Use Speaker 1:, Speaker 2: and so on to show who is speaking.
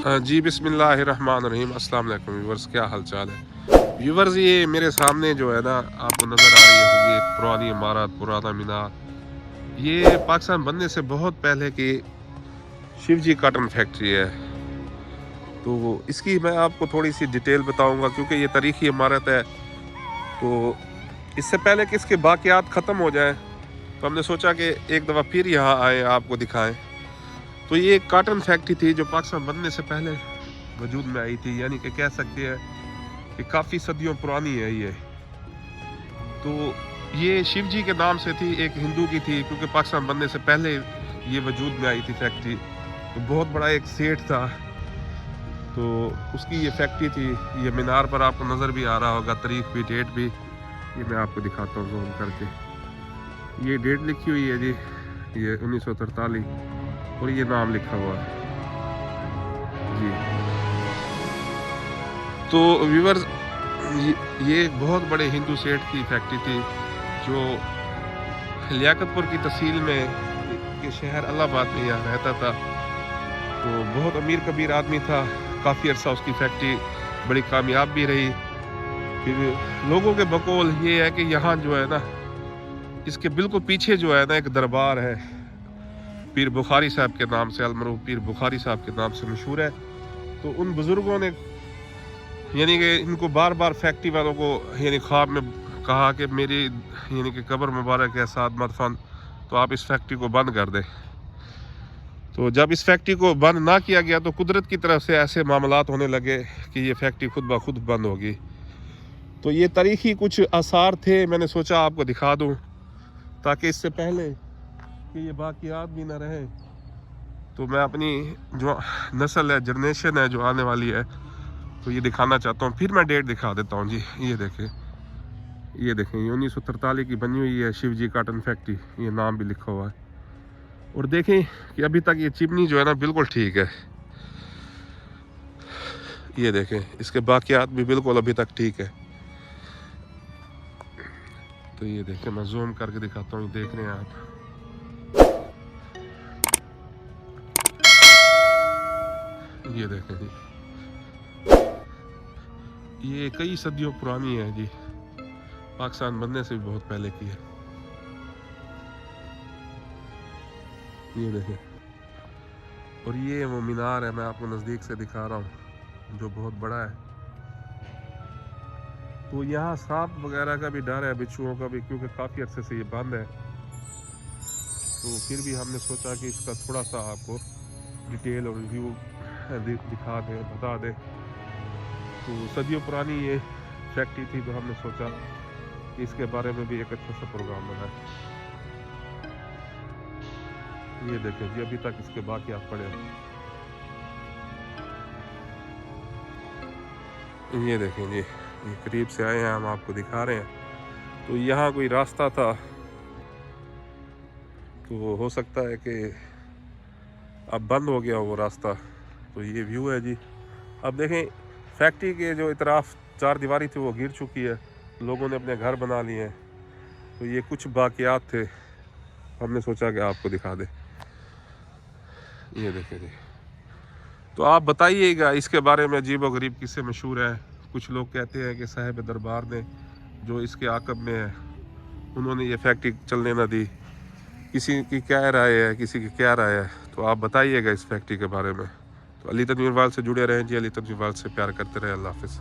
Speaker 1: जी बिस्मिल्लाहिर्रहमानिर्रहीम। अस्सलाम वालेकुम व्यूवर्स, क्या हाल चाल है व्यूवर्स। ये मेरे सामने जो है ना, आपको नज़र आ रही होगी एक पुरानी इमारत, पुराना मीनार। ये पाकिस्तान बनने से बहुत पहले की शिवजी काटन फैक्ट्री है। तो इसकी मैं आपको थोड़ी सी डिटेल बताऊंगा, क्योंकि ये तारीखी इमारत है। तो इससे पहले कि इसके बाकियात ख़त्म हो जाए, तो हमने सोचा कि एक दफ़ा फिर यहाँ आए, आपको दिखाएं। तो ये एक काटन फैक्ट्री थी जो पाकिस्तान बनने से पहले वजूद में आई थी, यानी कि कह सकते हैं कि काफ़ी सदियों पुरानी है ये। तो ये शिव जी के नाम से थी, एक हिंदू की थी, क्योंकि पाकिस्तान बनने से पहले ये वजूद में आई थी फैक्ट्री। तो बहुत बड़ा एक सेठ था, तो उसकी ये फैक्ट्री थी। ये मीनार पर आपको नज़र भी आ रहा होगा, तारीख भी, डेट भी। ये मैं आपको दिखाता हूँ जूम करके। ये डेट लिखी हुई है जी, ये 1943, और ये नाम लिखा हुआ है जी। तो व्यूवर्स, ये एक बहुत बड़े हिंदू सेठ की फैक्ट्री थी, जो लियाकतपुर की तहसील में के शहर इलाहाबाद में यहाँ रहता था। तो बहुत अमीर कबीर आदमी था। काफ़ी अर्सा उसकी फैक्ट्री बड़ी कामयाब भी रही। फिर लोगों के बकौल ये है कि यहाँ जो है ना, इसके बिल्कुल पीछे जो है ना, एक दरबार है, पीर बुखारी साहब के नाम से, अलमरूफ पीर बुखारी साहब के नाम से मशहूर है। तो उन बुज़ुर्गों ने, यानी कि इनको बार बार फैक्ट्री वालों को यानी ख्वाब में कहा कि मेरी यानी कि कब्र मुबारक है साद मदफन, तो आप इस फैक्ट्री को बंद कर दें। तो जब इस फैक्ट्री को बंद ना किया गया, तो कुदरत की तरफ से ऐसे मामलात होने लगे कि ये फैक्ट्री खुद ब खुद बंद होगी। तो ये तारीखी कुछ आसार थे, मैंने सोचा आपको दिखा दूं, ताकि इससे पहले कि ये बाकियात भी ना रहे, तो मैं अपनी जो नस्ल है, जनरेशन है जो आने वाली है, तो ये दिखाना चाहता हूँ। फिर मैं डेट दिखा देता हूँ जी। ये देखें, ये देखें, ये 1943 की बनी हुई है शिवजी काटन फैक्ट्री, ये नाम भी लिखा हुआ है। और देखें कि अभी तक ये चिमनी जो है ना, बिल्कुल ठीक है। ये देखें, इसके बाकियात भी बिल्कुल अभी तक ठीक है। तो ये देखें, मैं जूम करके दिखाता हूँ, देख रहे हैं आप। ये देखें जी, ये कई सदियों पुरानी है जी, पाकिस्तान बनने से भी बहुत पहले की है। ये देखें, और ये वो मीनार है, मैं आपको नज़दीक से दिखा रहा हूँ, जो बहुत बड़ा है। तो यहाँ सांप वगैरह का भी डर है, बिच्छुओं का भी, क्योंकि काफ़ी अरसे से ये बंद है। तो फिर भी हमने सोचा कि इसका थोड़ा सा आपको डिटेल और रिव्यू दिखा दें, बता दें। तो सदियों पुरानी ये फैक्ट्री थी, तो हमने सोचा कि इसके बारे में भी एक अच्छा सा प्रोग्राम बनाए। ये देखें जी, अभी तक इसके बाकी आप पड़े हैं। ये देखें जी, ये करीब से आए हैं, हम आपको दिखा रहे हैं। तो यहाँ कोई रास्ता था, तो हो सकता है कि अब बंद हो गया वो रास्ता। तो ये व्यू है जी। अब देखें, फैक्ट्री के जो इतराफ चार दीवारी थी वो गिर चुकी है, लोगों ने अपने घर बना लिए हैं। तो ये कुछ बाकियात थे, हमने सोचा कि आपको दिखा दें। ये देखें जी। तो आप बताइएगा इसके बारे में, अजीब व गरीब किससे मशहूर है। कुछ लोग कहते हैं कि साहिब दरबार ने, जो इसके आकब में है, उन्होंने ये फैक्ट्री चलने ना दी। किसी की क्या राय है, किसी की क्या राय है, तो आप बताइएगा इस फैक्ट्री के बारे में। तो अली तनवीर वाल से जुड़े रहें जी। अली तनवीर वाल से प्यार करते रहे। अल्लाह हाफिज़।